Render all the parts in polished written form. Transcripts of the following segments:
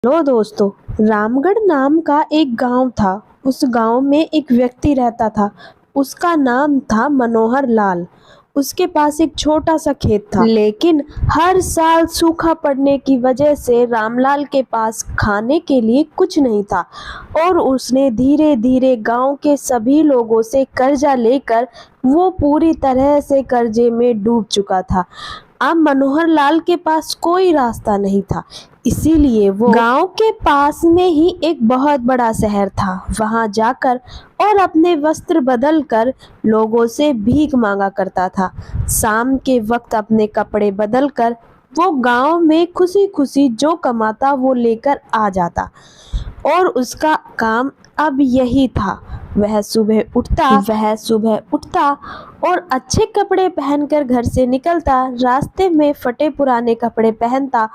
Hello दोस्तों। रामगढ़ नाम का एक गांव था। उस गांव में एक व्यक्ति रहता था। उसका नाम था मनोहर लाल। उसके पास एक छोटा सा खेत था, लेकिन हर साल सूखा पड़ने की वजह से रामलाल के पास खाने के लिए कुछ नहीं था और उसने धीरे धीरे गांव के सभी लोगों से कर्जा लेकर वो पूरी तरह से कर्जे में डूब चुका था। अब मनोहर लाल के पास कोई रास्ता नहीं था, इसीलिए वो गांव के पास में ही एक बहुत बड़ा शहर था, वहां जाकर और अपने वस्त्र बदलकर लोगों से भीख मांगा करता था। शाम के वक्त अपने कपड़े बदलकर वो गांव में खुशी खुशी जो कमाता वो लेकर आ जाता और उसका काम अब यही था। वह सुबह उठता और अच्छे कपड़े पहनकर घर से निकलता, रास्ते में फटे पुराने कपड़े पहनता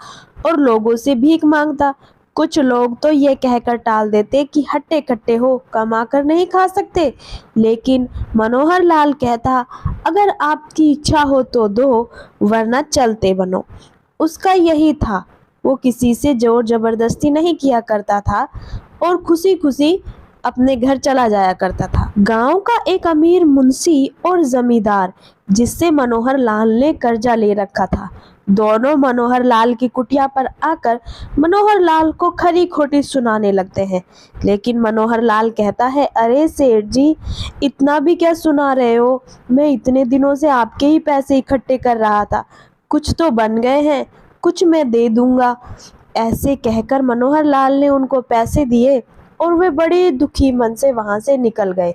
और लोगों से भीख मांगता। कुछ लोग तो ये कहकर टाल देते कि हट्टे कट्टे हो, कमा कर नहीं खा सकते, लेकिन मनोहर लाल कहता, अगर आपकी इच्छा हो तो दो, वरना चलते बनो। उसका यही था, वो किसी से जोर जबरदस्ती नहीं किया करता था और खुशी खुशी अपने घर चला जाया करता था। गांव का एक अमीर मुंशी और जमींदार, जिससे मनोहर लाल ने कर्जा ले रखा था, दोनों मनोहर लाल की कुटिया पर आकर मनोहर लाल को खरी खोटी सुनाने लगते हैं। लेकिन मनोहर लाल कहता है, अरे सेठ जी, इतना भी क्या सुना रहे हो? मैं इतने दिनों से आपके ही पैसे इकट्ठे कर रहा था, कुछ तो बन गए हैं, कुछ मैं दे दूंगा। ऐसे कहकर मनोहर लाल ने उनको पैसे दिए और वे बड़े दुखी मन से वहां से निकल गए,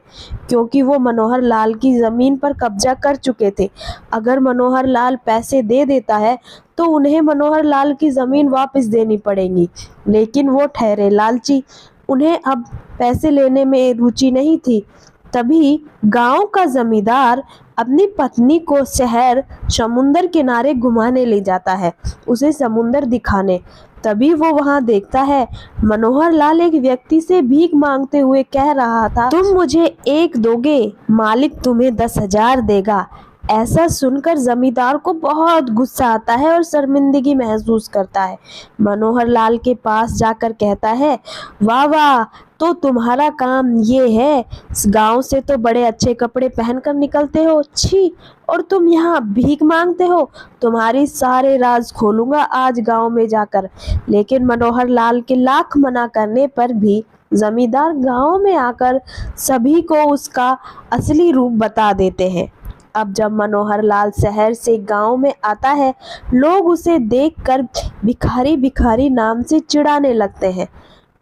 क्योंकि वो मनोहर लाल की जमीन पर कब्जा कर चुके थे। अगर मनोहर लाल पैसे दे देता है तो उन्हें मनोहर लाल की जमीन वापस देनी पड़ेगी, लेकिन वो ठहरे लालची, उन्हें अब पैसे लेने में रुचि नहीं थी। तभी गांव का जमींदार अपनी पत्नी को शहर समुंदर किनारे घुमाने ले जाता है, उसे समुंदर दिखाने। तभी वो वहां देखता है मनोहर लाल एक व्यक्ति से भीख मांगते हुए कह रहा था, तुम मुझे 1 दोगे, मालिक तुम्हें 10,000 देगा। ऐसा सुनकर जमींदार को बहुत गुस्सा आता है और शर्मिंदगी महसूस करता है। मनोहर लाल के पास जाकर कहता है, वाह वाह, तो तुम्हारा काम ये है? गांव से तो बड़े अच्छे कपड़े पहनकर निकलते हो, छी, और तुम यहाँ भीख मांगते हो। तुम्हारी सारे राज खोलूंगा आज गांव में जाकर। लेकिन मनोहर लाल के लाख मना करने पर भी जमींदार गांव में आकर सभी को उसका असली रूप बता देते हैं। अब जब मनोहर लाल शहर से गांव में आता है, लोग उसे देखकर भिखारी भिखारी नाम से चिढ़ाने लगते हैं।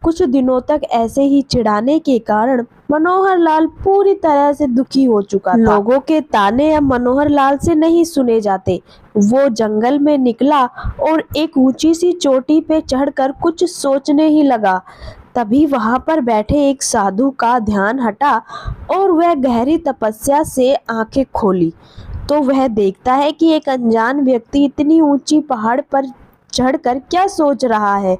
कुछ दिनों तक ऐसे ही चिढ़ाने के कारण मनोहर लाल पूरी तरह से दुखी हो चुका था। लोगों के ताने अब मनोहर लाल से नहीं सुने जाते। वो जंगल में निकला और एक ऊंची सी चोटी पे चढ़कर कुछ सोचने ही लगा। तभी वहां पर बैठे एक साधु का ध्यान हटा और वह गहरी तपस्या से आंखें खोली, तो वह देखता है कि एक अनजान व्यक्ति इतनी ऊंची पहाड़ पर चढ़कर क्या सोच रहा है।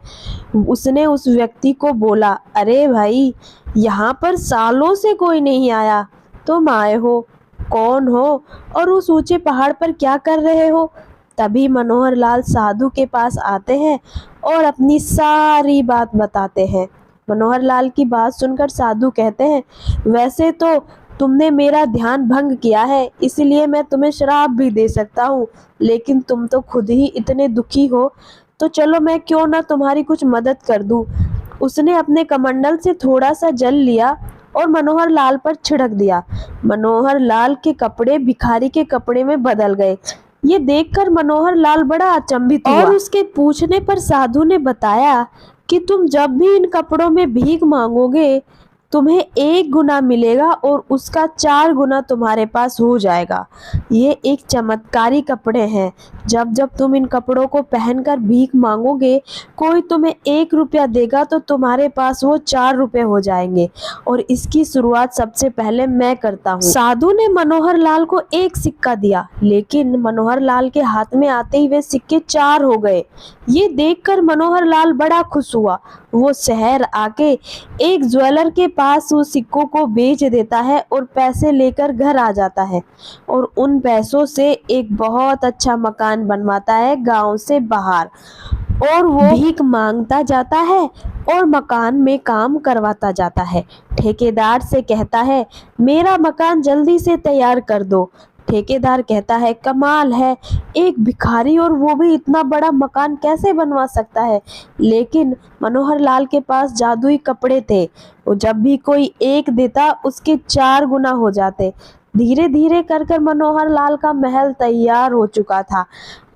उसने उस व्यक्ति को बोला, अरे भाई, यहाँ पर सालों से कोई नहीं आया, तुम आए हो, कौन हो और उस ऊंचे पहाड़ पर क्या कर रहे हो? तभी मनोहर लाल साधु के पास आते हैं और अपनी सारी बात बताते हैं। मनोहर लाल की बात सुनकर साधु कहते हैं, वैसे तो तुमने मेरा ध्यान भंग किया है, इसलिए मैं तुम्हें श्राप भी दे सकता हूँ, लेकिन तुम तो खुद ही इतने दुखी हो, तो चलो मैं क्यों ना तुम्हारी कुछ मदद कर दूं। उसने अपने कमंडल से थोड़ा सा जल लिया और मनोहर लाल पर छिड़क दिया। मनोहर लाल के कपड़े भिखारी के कपड़े में बदल गए। ये देखकर मनोहर लाल बड़ा अचंभित हुआ और उसके पूछने पर साधु ने बताया कि तुम जब भी इन कपड़ों में भीख मांगोगे, तुम्हें 1 गुना मिलेगा और उसका 4 गुना तुम्हारे पास हो जाएगा। ये एक चमत्कारी कपड़े हैं। जब जब तुम इन कपड़ों को पहनकर भीख मांगोगे, कोई तुम्हें 1 रुपया देगा तो तुम्हारे पास वो 4 रुपए हो जाएंगे, और इसकी शुरुआत सबसे पहले मैं करता हूँ। साधु ने मनोहर लाल को 1 सिक्का दिया, लेकिन मनोहर लाल के हाथ में आते ही वे सिक्के 4 हो गए। ये देखकर मनोहर लाल बड़ा खुश हुआ। वो शहर आके एक ज्वेलर के पास उस सिक्कों को बेच देता है और पैसे लेकर घर आ जाता है और उन पैसों से एक बहुत अच्छा मकान बनवाता है गांव से बाहर। और वो भीख मांगता जाता है और मकान में काम करवाता जाता है। ठेकेदार से कहता है, मेरा मकान जल्दी से तैयार कर दो। ठेकेदार कहता है, कमाल है, एक भिखारी और वो भी इतना बड़ा मकान कैसे बनवा सकता है। लेकिन मनोहर लाल के पास जादुई कपड़े थे। वो जब भी कोई एक देता उसके 4 गुना हो जाते। धीरे धीरे कर कर मनोहर लाल का महल तैयार हो चुका था।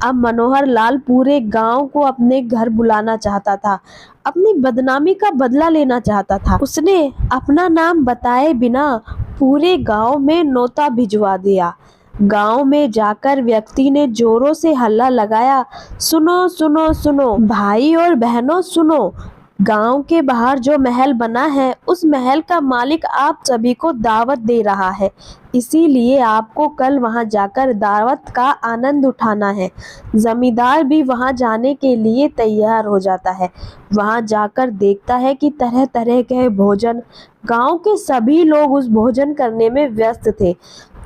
अब मनोहर लाल पूरे गांव को अपने घर बुलाना चाहता था, अपनी बदनामी का बदला लेना चाहता था। उसने अपना नाम बताए बिना पूरे गांव में नोता भिजवा दिया। गांव में जाकर व्यक्ति ने जोरों से हल्ला लगाया, सुनो सुनो सुनो भाई और बहनों सुनो, गांव के बाहर जो महल बना है उस महल का मालिक आप सभी को दावत दे रहा है। इसीलिए आपको कल वहां जाकर दावत का आनंद उठाना है। जमींदार भी वहां जाने के लिए तैयार हो जाता है। वहां जाकर देखता है कि तरह तरह के भोजन, गांव के सभी लोग उस भोजन करने में व्यस्त थे।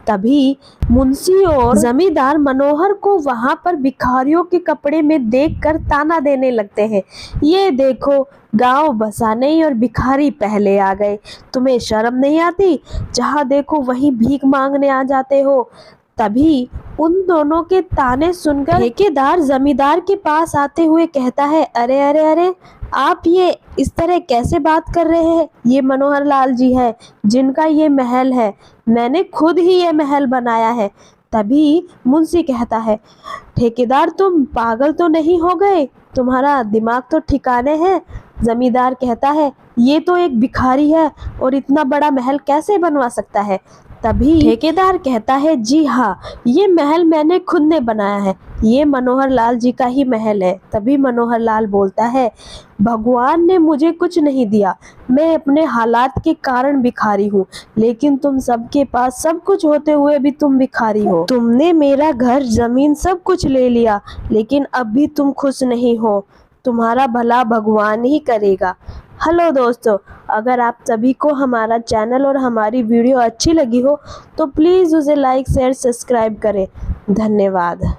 तभी मुंशी और जमींदार मनोहर को वहां पर भिखारियों के कपड़े में देखकर ताना देने लगते हैं। ये देखो, गांव बसा नहीं और भिखारी पहले आ गए। तुम्हें शर्म नहीं आती? जहां देखो वहीं भीख मांगने आ जाते हो। तभी उन दोनों के ताने सुनकर ठेकेदार जमींदार के पास आते हुए कहता है, अरे अरे अरे, आप ये इस तरह कैसे बात कर रहे हैं? ये मनोहर लाल जी है जिनका ये महल है। मैंने खुद ही ये महल बनाया है। तभी मुंशी कहता है, ठेकेदार तुम पागल तो नहीं हो गए? तुम्हारा दिमाग तो ठिकाने है। जमींदार कहता है, ये तो एक भिखारी है और इतना बड़ा महल कैसे बनवा सकता है? तभी ठेकेदार कहता है, जी हाँ, ये महल मैंने खुद ने बनाया है। ये मनोहर लाल जी का ही महल है। तभी मनोहर लाल बोलता है, भगवान ने मुझे कुछ नहीं दिया, मैं अपने हालात के कारण भिखारी हूँ। लेकिन तुम सबके पास सब कुछ होते हुए भी तुम भिखारी हो। तुमने मेरा घर, जमीन सब कुछ ले लिया, लेकिन अब भी तुम खुश नहीं हो। तुम्हारा भला भगवान ही करेगा। हेलो दोस्तों, अगर आप सभी को हमारा चैनल और हमारी वीडियो अच्छी लगी हो तो प्लीज़ उसे लाइक शेयर सब्सक्राइब करें। धन्यवाद।